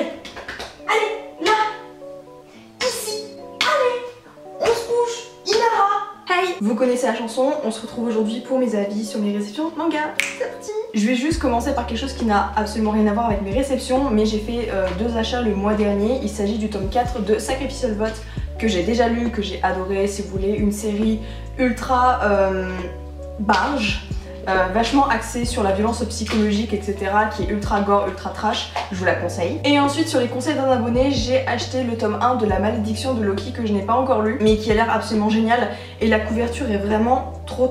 Allez, allez, là, ici, allez, on se couche, Inara. Hey. Vous connaissez la chanson, on se retrouve aujourd'hui pour mes avis sur mes réceptions manga. C'est parti. Je vais juste commencer par quelque chose qui n'a absolument rien à voir avec mes réceptions, mais j'ai fait 2 achats le mois dernier. Il s'agit du tome 4 de Sacrificial Vote, que j'ai déjà lu, que j'ai adoré. Si vous voulez une série ultra barge, vachement axée sur la violence psychologique, etc., qui est ultra gore, ultra trash, je vous la conseille. Et ensuite, sur les conseils d'un abonné, j'ai acheté le tome 1 de La Malédiction de Loki, que je n'ai pas encore lu, mais qui a l'air absolument génial. Et la couverture est vraiment trop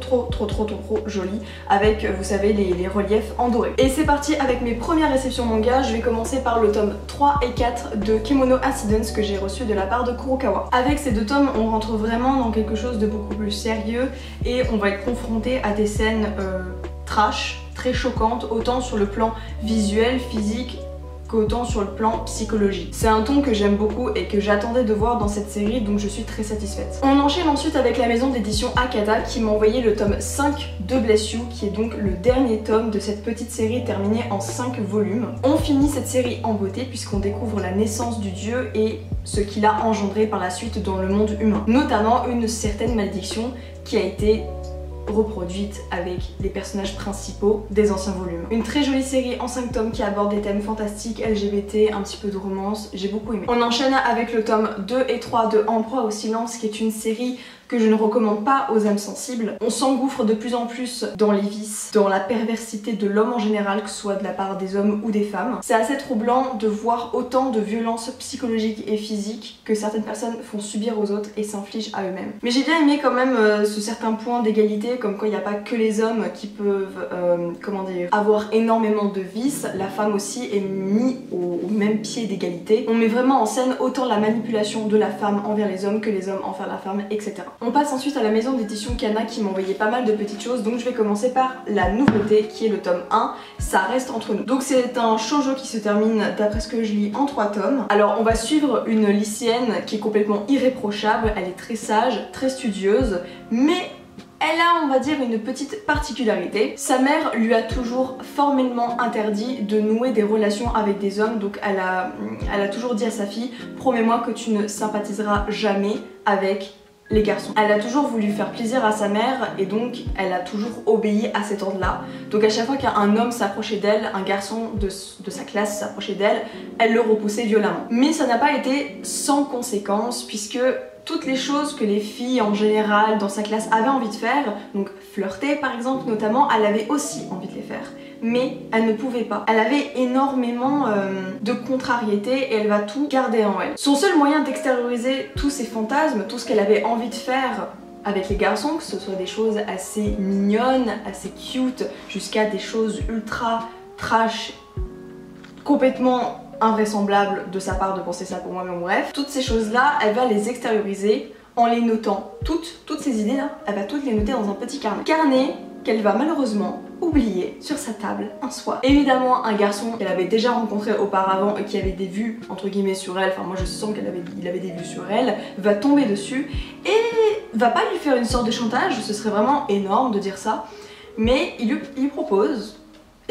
jolie, avec, vous savez, les reliefs en doré. Et c'est parti avec mes premières réceptions manga. Je vais commencer par le tome 3 et 4 de Kemono Incidents, que j'ai reçu de la part de Kurokawa. Avec ces 2 tomes, on rentre vraiment dans quelque chose de beaucoup plus sérieux, et on va être confronté à des scènes trash, très choquantes, autant sur le plan visuel, physique, qu'autant sur le plan psychologique. C'est un ton que j'aime beaucoup et que j'attendais de voir dans cette série, donc je suis très satisfaite. On enchaîne ensuite avec la maison d'édition Akata qui m'a envoyé le tome 5 de Bless You, qui est donc le dernier tome de cette petite série terminée en 5 volumes. On finit cette série en beauté puisqu'on découvre la naissance du dieu et ce qu'il a engendré par la suite dans le monde humain, notamment une certaine malédiction qui a été reproduite avec les personnages principaux des anciens volumes. Une très jolie série en 5 tomes qui aborde des thèmes fantastiques, LGBT, un petit peu de romance, j'ai beaucoup aimé. On enchaîne avec le tome 2 et 3 de En proie au silence, qui est une série que je ne recommande pas aux âmes sensibles. On s'engouffre de plus en plus dans les vices, dans la perversité de l'homme en général, que ce soit de la part des hommes ou des femmes. C'est assez troublant de voir autant de violences psychologiques et physiques que certaines personnes font subir aux autres et s'infligent à eux-mêmes. Mais j'ai bien aimé quand même ce certain point d'égalité, comme quoi il n'y a pas que les hommes qui peuvent, comment dire, avoir énormément de vices. La femme aussi est mise au même pied d'égalité. On met vraiment en scène autant la manipulation de la femme envers les hommes que les hommes envers la femme, etc. On passe ensuite à la maison d'édition Kana qui m'a envoyé pas mal de petites choses, donc je vais commencer par la nouveauté qui est le tome 1, Ça reste entre nous. Donc c'est un shoujo qui se termine, d'après ce que je lis, en 3 tomes. Alors on va suivre une lycéenne qui est complètement irréprochable, elle est très sage, très studieuse, mais elle a, on va dire, une petite particularité. Sa mère lui a toujours formellement interdit de nouer des relations avec des hommes, donc elle a toujours dit à sa fille « Promets-moi que tu ne sympathiseras jamais avec les garçons ». Elle a toujours voulu faire plaisir à sa mère et donc elle a toujours obéi à cet ordre-là. Donc à chaque fois qu'un homme s'approchait d'elle, un garçon de sa classe s'approchait d'elle, elle le repoussait violemment. Mais ça n'a pas été sans conséquence puisque toutes les choses que les filles en général dans sa classe avaient envie de faire, donc flirter par exemple notamment, elle avait aussi envie de les faire. Mais elle ne pouvait pas. Elle avait énormément de contrariété et elle va tout garder en elle. Son seul moyen d'extérioriser tous ses fantasmes, tout ce qu'elle avait envie de faire avec les garçons, que ce soit des choses assez mignonnes, assez cute, jusqu'à des choses ultra trash, complètement invraisemblable de sa part de penser ça pour moi, mais bon, bref. Toutes ces choses-là, elle va les extérioriser en les notant. Toutes ces idées-là, elle va toutes les noter dans un petit carnet. Carnet qu'elle va malheureusement oublier sur sa table un soir. Évidemment, un garçon qu'elle avait déjà rencontré auparavant et qui avait des vues entre guillemets sur elle, enfin moi je sens qu'il avait des vues sur elle, va tomber dessus et va pas lui faire une sorte de chantage, ce serait vraiment énorme de dire ça, mais il lui propose: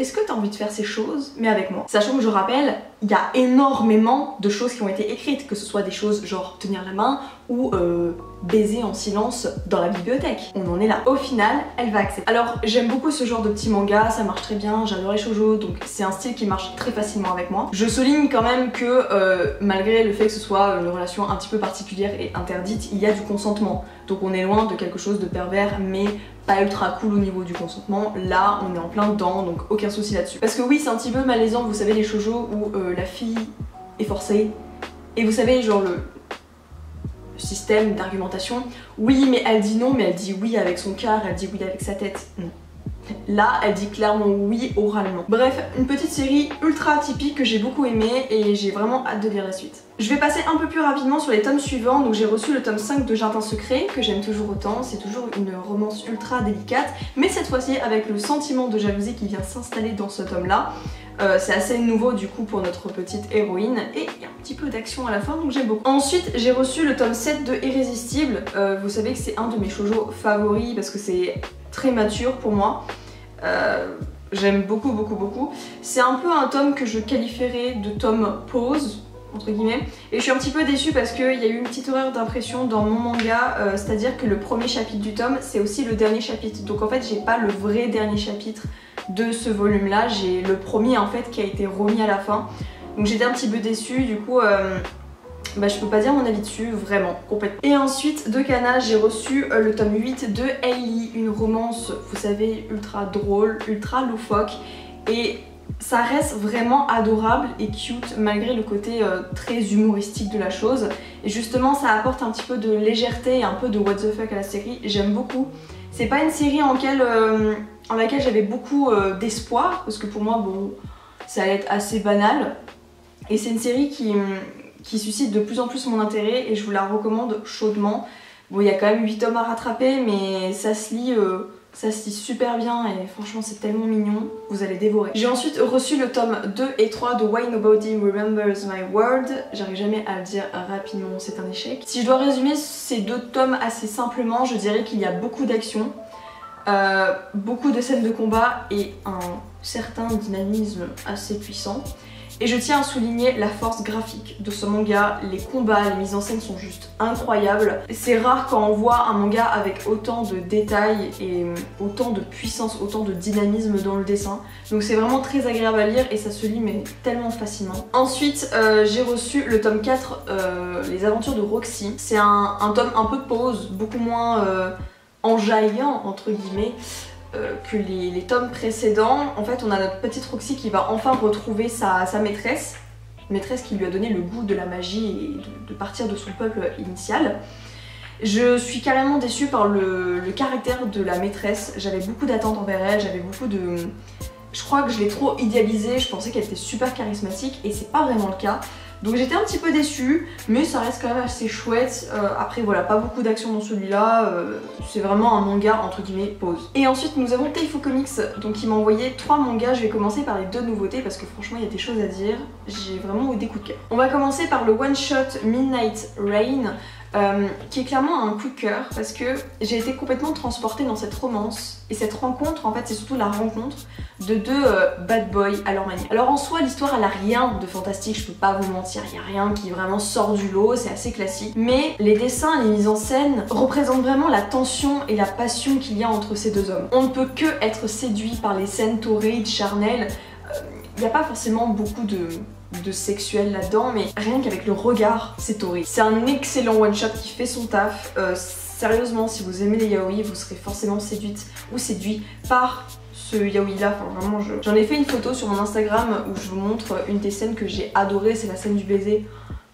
est-ce que tu as envie de faire ces choses, mais avec moi? Sachant que je rappelle, il y a énormément de choses qui ont été écrites, que ce soit des choses genre tenir la main ou baiser en silence dans la bibliothèque. On en est là. Au final, elle va accepter. Alors j'aime beaucoup ce genre de petits mangas, ça marche très bien, j'adore les shoujo, donc c'est un style qui marche très facilement avec moi. Je souligne quand même que malgré le fait que ce soit une relation un petit peu particulière et interdite, il y a du consentement. Donc on est loin de quelque chose de pervers, mais pas ultra cool au niveau du consentement. Là, on est en plein dedans, donc aucun souci là-dessus. Parce que oui, c'est un petit peu malaisant, vous savez, les shoujo où la fille est forcée, et vous savez, genre le système d'argumentation, oui mais elle dit non, mais elle dit oui avec son cœur, elle dit oui avec sa tête. Non. Là, elle dit clairement oui oralement. Bref, une petite série ultra atypique que j'ai beaucoup aimée et j'ai vraiment hâte de lire la suite. Je vais passer un peu plus rapidement sur les tomes suivants. Donc j'ai reçu le tome 5 de Jardin Secret, que j'aime toujours autant. C'est toujours une romance ultra délicate, mais cette fois-ci avec le sentiment de jalousie qui vient s'installer dans ce tome-là. C'est assez nouveau du coup pour notre petite héroïne et il y a un petit peu d'action à la fin, donc j'aime beaucoup. Ensuite j'ai reçu le tome 7 de Irrésistible. Vous savez que c'est un de mes shoujo favoris parce que c'est très mature pour moi. j'aime beaucoup beaucoup beaucoup. C'est un peu un tome que je qualifierais de tome pause entre guillemets, et je suis un petit peu déçue parce qu'il y a eu une petite erreur d'impression dans mon manga, c'est à dire que le premier chapitre du tome c'est aussi le dernier chapitre, donc en fait j'ai pas le vrai dernier chapitre de ce volume là, j'ai le premier en fait qui a été remis à la fin, donc j'étais un petit peu déçue, du coup bah, je peux pas dire mon avis dessus, vraiment, complètement. Et ensuite, de Kana, j'ai reçu le tome 8 de Hailey, une romance, vous savez, ultra drôle, ultra loufoque, et ça reste vraiment adorable et cute malgré le côté très humoristique de la chose. Et justement, ça apporte un petit peu de légèreté et un peu de what the fuck à la série, j'aime beaucoup. C'est pas une série en laquelle j'avais beaucoup d'espoir, parce que pour moi, bon, ça allait être assez banal. Et c'est une série qui suscite de plus en plus mon intérêt et je vous la recommande chaudement. Bon, il y a quand même 8 tomes à rattraper, mais ça se lit super bien et franchement c'est tellement mignon, vous allez dévorer. J'ai ensuite reçu le tome 2 et 3 de Why Nobody Remembers My Word. J'arrive jamais à le dire rapidement, c'est un échec. Si je dois résumer ces deux tomes assez simplement, je dirais qu'il y a beaucoup d'action, beaucoup de scènes de combat et un certain dynamisme assez puissant. Et je tiens à souligner la force graphique de ce manga, les combats, les mises en scène sont juste incroyables. C'est rare quand on voit un manga avec autant de détails et autant de puissance, autant de dynamisme dans le dessin. Donc c'est vraiment très agréable à lire et ça se lit mais tellement facilement. Ensuite j'ai reçu le tome 4, Les aventures de Roxy. C'est un tome un peu pause, beaucoup moins enjaillant entre guillemets. Que les tomes précédents. En fait on a notre petite Roxy qui va enfin retrouver sa maîtresse qui lui a donné le goût de la magie et de partir de son peuple initial. Je suis carrément déçue par le caractère de la maîtresse, j'avais beaucoup d'attentes envers elle, j'avais beaucoup de... Je crois que je l'ai trop idéalisée, je pensais qu'elle était super charismatique et c'est pas vraiment le cas. Donc j'étais un petit peu déçue, mais ça reste quand même assez chouette. Après voilà, pas beaucoup d'action dans celui-là, c'est vraiment un manga entre guillemets pause. Et ensuite nous avons Taifo Comics, donc il m'a envoyé 3 mangas. Je vais commencer par les 2 nouveautés parce que franchement il y a des choses à dire, j'ai vraiment eu des coups de cœur. On va commencer par le one shot Midnight Rain. Qui est clairement un coup de cœur parce que j'ai été complètement transportée dans cette romance et cette rencontre, en fait c'est surtout la rencontre de 2 bad boys à leur manière. Alors en soi l'histoire elle a rien de fantastique, je peux pas vous mentir, il y a rien qui vraiment sort du lot, c'est assez classique, mais les dessins, les mises en scène représentent vraiment la tension et la passion qu'il y a entre ces 2 hommes. On ne peut que être séduit par les scènes torrides, charnelles, il n'y a pas forcément beaucoup de sexuel là-dedans, mais rien qu'avec le regard, c'est torride. C'est un excellent one-shot qui fait son taf. Sérieusement, si vous aimez les yaoi, vous serez forcément séduite ou séduit par ce yaoi-là. Enfin, vraiment, j'en ai fait une photo sur mon Instagram où je vous montre une des scènes que j'ai adorée, c'est la scène du baiser.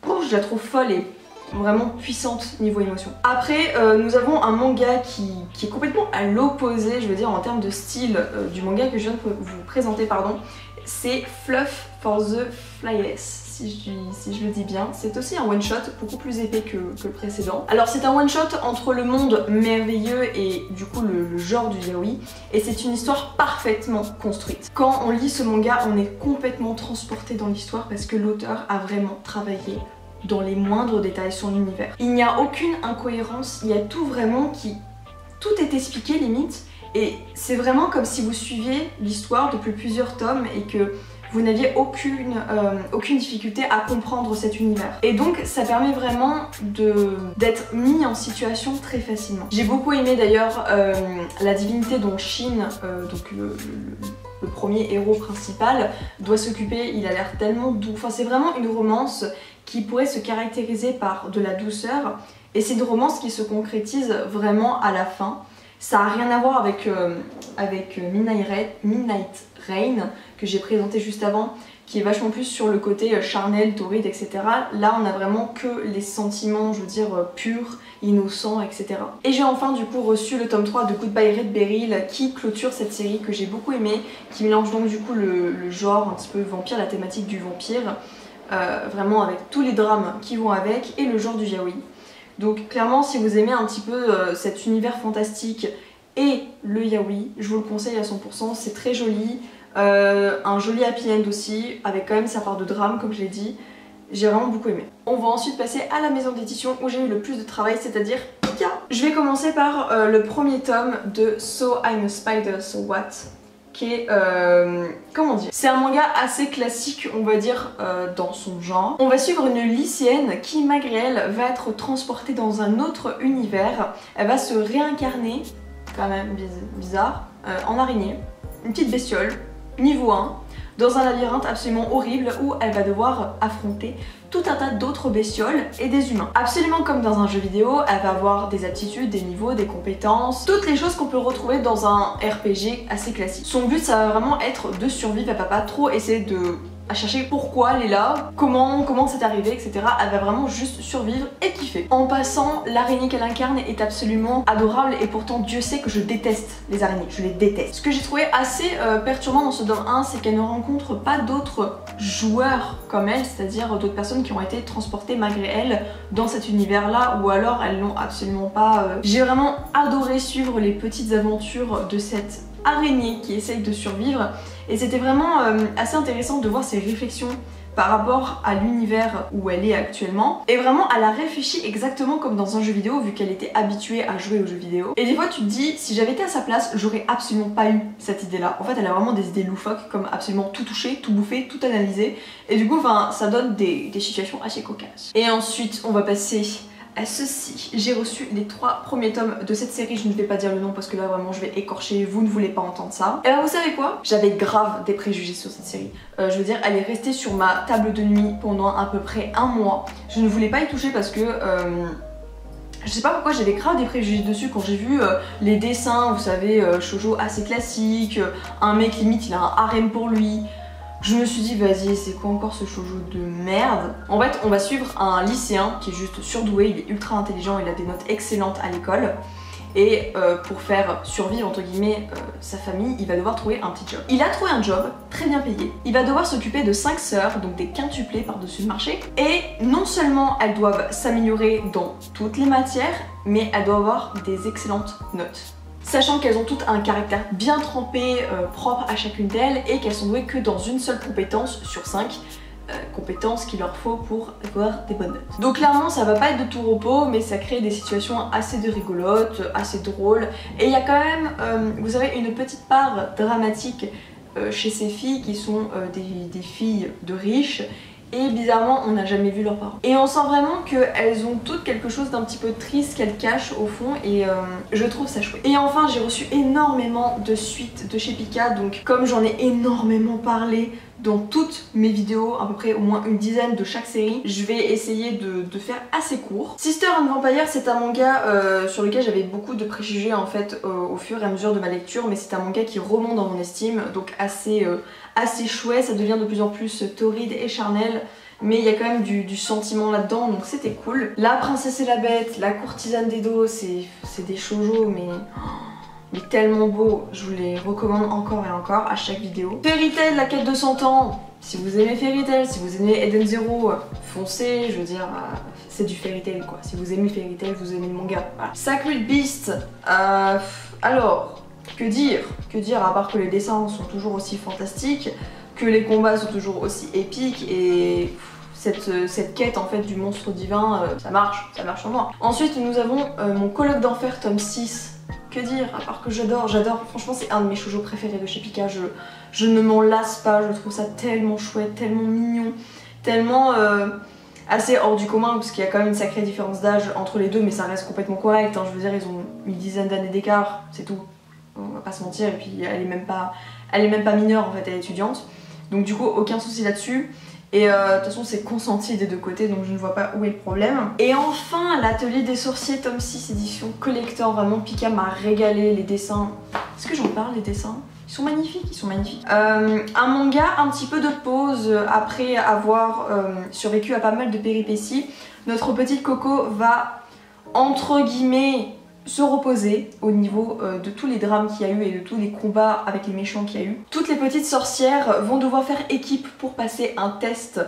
Oh, je la trouve folle et vraiment puissante niveau émotion. Après, nous avons un manga qui est complètement à l'opposé, je veux dire, en termes de style du manga que je viens de vous présenter, pardon. C'est Fluff for the Flyless, si je le dis bien. C'est aussi un one-shot beaucoup plus épais que le précédent. Alors c'est un one-shot entre le monde merveilleux et du coup le genre du yaoi. Et c'est une histoire parfaitement construite. Quand on lit ce manga, on est complètement transporté dans l'histoire parce que l'auteur a vraiment travaillé dans les moindres détails son univers. Il n'y a aucune incohérence, il y a tout vraiment qui... Tout est expliqué limite. Et c'est vraiment comme si vous suiviez l'histoire depuis plusieurs tomes et que vous n'aviez aucune difficulté à comprendre cet univers. Et donc ça permet vraiment d'être mis en situation très facilement. J'ai beaucoup aimé d'ailleurs la divinité dont Shin, donc le premier héros principal, doit s'occuper. Il a l'air tellement doux. Enfin c'est vraiment une romance qui pourrait se caractériser par de la douceur. Et c'est une romance qui se concrétise vraiment à la fin. Ça n'a rien à voir avec Midnight Rain que j'ai présenté juste avant, qui est vachement plus sur le côté charnel, torride, etc. Là on a vraiment que les sentiments, je veux dire, purs, innocents, etc. Et j'ai enfin du coup reçu le tome 3 de Goodbye Red Beryl qui clôture cette série que j'ai beaucoup aimée, qui mélange donc du coup le genre un petit peu vampire, la thématique du vampire, vraiment avec tous les drames qui vont avec, et le genre du yaoi. Donc clairement si vous aimez un petit peu cet univers fantastique et le yaoi, je vous le conseille à 100%, c'est très joli, un joli happy end aussi, avec quand même sa part de drame comme je l'ai dit, j'ai vraiment beaucoup aimé. On va ensuite passer à la maison d'édition où j'ai eu le plus de travail, c'est-à-dire Pika. Je vais commencer par le premier tome de So I'm a Spider, So What, qui est, comment dire, c'est un manga assez classique, on va dire, dans son genre. On va suivre une lycéenne qui, malgré elle, va être transportée dans un autre univers. Elle va se réincarner, quand même bizarre, en araignée, une petite bestiole, niveau 1, dans un labyrinthe absolument horrible où elle va devoir affronter tout un tas d'autres bestioles et des humains. Absolument comme dans un jeu vidéo, elle va avoir des aptitudes, des niveaux, des compétences, toutes les choses qu'on peut retrouver dans un RPG assez classique. Son but ça va vraiment être de survivre, elle va pas trop essayer de chercher pourquoi elle est là, comment c'est arrivé, etc. Elle va vraiment juste survivre et kiffer. En passant, l'araignée qu'elle incarne est absolument adorable et pourtant Dieu sait que je déteste les araignées, je les déteste. Ce que j'ai trouvé assez perturbant dans ce tome 1, c'est qu'elle ne rencontre pas d'autres joueurs comme elle, c'est-à-dire d'autres personnes qui ont été transportées malgré elle dans cet univers-là, ou alors elles l'ont absolument pas. J'ai vraiment adoré suivre les petites aventures de cette araignée qui essaye de survivre et c'était vraiment assez intéressant de voir ses réflexions par rapport à l'univers où elle est actuellement. Et vraiment elle a réfléchi exactement comme dans un jeu vidéo vu qu'elle était habituée à jouer aux jeux vidéo. Et des fois tu te dis si j'avais été à sa place j'aurais absolument pas eu cette idée là. En fait elle a vraiment des idées loufoques comme absolument tout toucher, tout bouffer, tout analyser. Et du coup enfin ça donne des situations assez cocasses. Et ensuite on va passer à ceci. J'ai reçu les 3 premiers tomes de cette série, je ne vais pas dire le nom parce que là vraiment je vais écorcher, vous ne voulez pas entendre ça. Et ben vous savez quoi? J'avais grave des préjugés sur cette série. Je veux dire, elle est restée sur ma table de nuit pendant à peu près 1 mois. Je ne voulais pas y toucher parce que je sais pas pourquoi j'avais grave des préjugés dessus quand j'ai vu les dessins, vous savez, shoujo assez classique, un mec limite il a un harem pour lui. Je me suis dit vas-y c'est quoi encore ce shoujo de merde. En fait on va suivre un lycéen qui est juste surdoué, il est ultra intelligent, il a des notes excellentes à l'école. Et pour faire survivre entre guillemets sa famille, il va devoir trouver un petit job. Il a trouvé un job très bien payé. Il va devoir s'occuper de 5 sœurs, donc des quintuplés par-dessus le marché. Et non seulement elles doivent s'améliorer dans toutes les matières, mais elles doivent avoir des excellentes notes. Sachant qu'elles ont toutes un caractère bien trempé, propre à chacune d'elles, et qu'elles sont douées que dans une seule compétence sur 5, compétences qu'il leur faut pour avoir des bonnes notes. Donc clairement ça va pas être de tout repos, mais ça crée des situations assez rigolotes, assez drôles, et il y a quand même, vous savez, une petite part dramatique chez ces filles qui sont des filles de riches. Et bizarrement on n'a jamais vu leurs parents. Et on sent vraiment qu'elles ont toutes quelque chose d'un petit peu triste qu'elles cachent au fond, et je trouve ça chouette. Et enfin j'ai reçu énormément de suites de chez Pika, donc comme j'en ai énormément parlé dans toutes mes vidéos, à peu près au moins une dizaine de chaque série, je vais essayer de faire assez court. Sister and Vampire c'est un manga sur lequel j'avais beaucoup de préjugés en fait au fur et à mesure de ma lecture, mais c'est un manga qui remonte dans mon estime, donc assez chouette, ça devient de plus en plus torride et charnel, mais il y a quand même du sentiment là-dedans, donc c'était cool. La princesse et la bête, la courtisane d'Edo, c'est des shoujo mais tellement beau, je vous les recommande encore et encore à chaque vidéo. Fairy Tail, la quête de 100 ans, si vous aimez Fairy Tail, si vous aimez Eden Zero, foncez, je veux dire, c'est du Fairy Tail quoi. Si vous aimez Fairy Tail, vous aimez le manga. Voilà. Sacred Beast, alors, que dire à part que les dessins sont toujours aussi fantastiques, que les combats sont toujours aussi épiques, et cette quête en fait du monstre divin, ça marche sur moi. Ensuite nous avons mon colloque d'enfer tome 6. Que dire, à part que j'adore, franchement c'est un de mes shoujo préférés de chez Pika, je ne m'en lasse pas, je trouve ça tellement chouette, tellement mignon, tellement assez hors du commun, parce qu'il y a quand même une sacrée différence d'âge entre les deux, mais ça reste complètement correct, hein. Je veux dire ils ont une dizaine d'années d'écart, c'est tout, on va pas se mentir, et puis elle est même pas mineure en fait, elle est étudiante, donc du coup aucun souci là-dessus. Et de toute façon c'est consenti des deux côtés, donc je ne vois pas où est le problème. Et enfin l'atelier des sorciers tome 6 édition collector, vraiment Pika m'a régalé, les dessins. Est-ce que j'en parle des dessins? Ils sont magnifiques, ils sont magnifiques. Un manga un petit peu de pause après avoir survécu à pas mal de péripéties. Notre petite Coco va entre guillemets se reposer au niveau de tous les drames qu'il y a eu et de tous les combats avec les méchants qu'il y a eu. Toutes les petites sorcières vont devoir faire équipe pour passer un test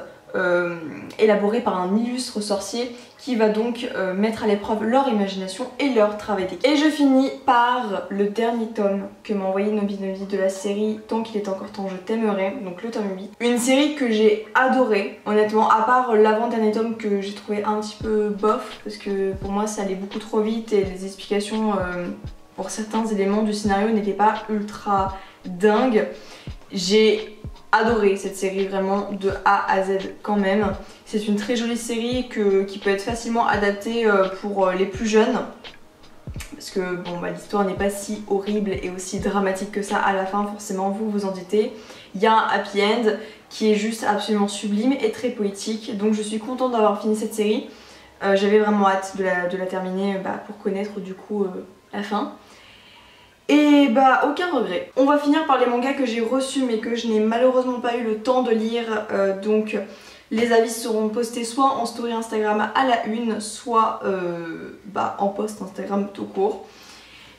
élaboré par un illustre sorcier qui va donc mettre à l'épreuve leur imagination et leur travail d'équipe. Et je finis par le dernier tome que m'a envoyé Nobinobi de la série Tant qu'il est encore temps je t'aimerai, donc le tome 8. Une série que j'ai adorée, honnêtement, à part l'avant-dernier tome que j'ai trouvé un petit peu bof, parce que pour moi ça allait beaucoup trop vite et les explications pour certains éléments du scénario n'étaient pas ultra dingue. J'ai adoré cette série vraiment de A à Z quand même. C'est une très jolie série qui peut être facilement adaptée pour les plus jeunes. Parce que bon, bah, l'histoire n'est pas si horrible et aussi dramatique que ça à la fin, forcément vous vous en doutez. Il y a un happy end qui est juste absolument sublime et très poétique. Donc je suis contente d'avoir fini cette série. J'avais vraiment hâte de la terminer pour connaître du coup la fin. Et bah aucun regret. On va finir par les mangas que j'ai reçus mais que je n'ai malheureusement pas eu le temps de lire. Donc les avis seront postés soit en story Instagram à la une, soit en post Instagram tout court.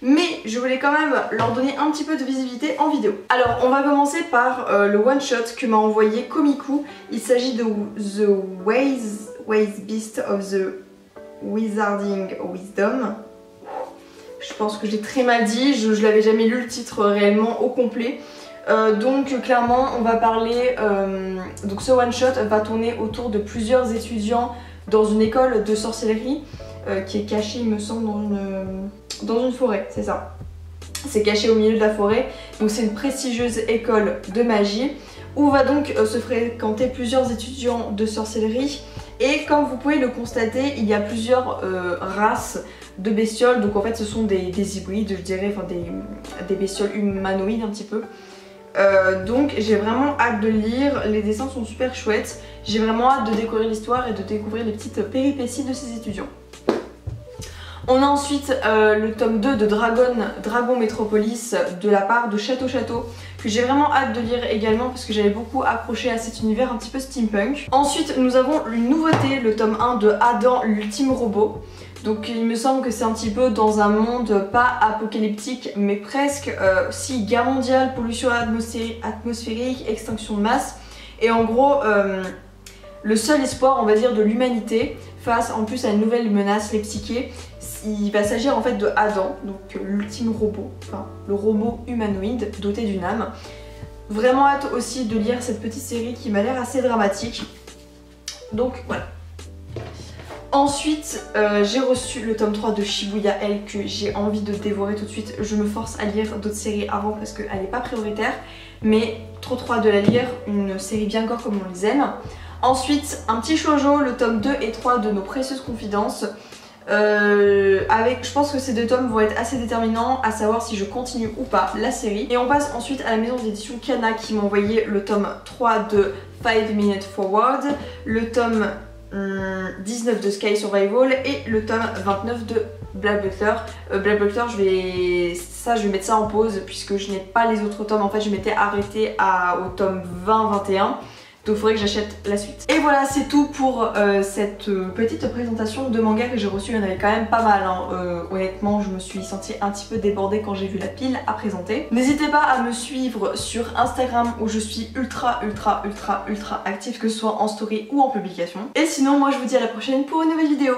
Mais je voulais quand même leur donner un petit peu de visibilité en vidéo. Alors on va commencer par le one shot que m'a envoyé Komiku. Il s'agit de The Wise Beast of the Wizarding Wisdom. Je pense que j'ai très mal dit, je l'avais jamais lu le titre réellement au complet. Donc clairement on va parler, donc ce one shot va tourner autour de plusieurs étudiants dans une école de sorcellerie qui est cachée il me semble dans une forêt, c'est ça. C'est caché au milieu de la forêt, donc c'est une prestigieuse école de magie où va donc se fréquenter plusieurs étudiants de sorcellerie. Et comme vous pouvez le constater, il y a plusieurs races de bestioles, donc en fait ce sont des hybrides, je dirais, enfin des bestioles humanoïdes un petit peu. Donc j'ai vraiment hâte de lire, les dessins sont super chouettes, j'ai vraiment hâte de découvrir l'histoire et de découvrir les petites péripéties de ces étudiants. On a ensuite le tome 2 de Dragon Metropolis de la part de Château Château, que j'ai vraiment hâte de lire également parce que j'avais beaucoup accroché à cet univers un petit peu steampunk. Ensuite nous avons une nouveauté, le tome 1 de Adam l'ultime robot. Donc il me semble que c'est un petit peu dans un monde pas apocalyptique mais presque, si guerre mondiale, pollution atmosphérique, extinction de masse. Et en gros le seul espoir on va dire de l'humanité face en plus à une nouvelle menace, les psychés. Il va s'agir en fait de Adam, donc l'ultime robot, enfin le robot humanoïde doté d'une âme. Vraiment hâte aussi de lire cette petite série qui m'a l'air assez dramatique. Donc voilà. Ensuite, j'ai reçu le tome 3 de Shibuya Elle que j'ai envie de dévorer tout de suite. Je me force à lire d'autres séries avant parce qu'elle n'est pas prioritaire. Mais trop hâte de la lire, une série bien gore comme on les aime. Ensuite, un petit shoujo, le tome 2 et 3 de Nos Précieuses Confidences. Je pense que ces deux tomes vont être assez déterminants à savoir si je continue ou pas la série. Et on passe ensuite à la maison d'édition Kana qui m'a envoyé le tome 3 de 5 Minutes Forward, le tome 19 de Sky Survival et le tome 29 de Black Butler. Black Butler, je vais mettre ça en pause puisque je n'ai pas les autres tomes. En fait, je m'étais arrêtée au tome 20-21. Donc il faudrait que j'achète la suite. Et voilà, c'est tout pour cette petite présentation de manga que j'ai reçue. Il y en avait quand même pas mal, hein. Honnêtement, je me suis sentie un petit peu débordée quand j'ai vu la pile à présenter. N'hésitez pas à me suivre sur Instagram où je suis ultra active, que ce soit en story ou en publication. Et sinon, moi je vous dis à la prochaine pour une nouvelle vidéo.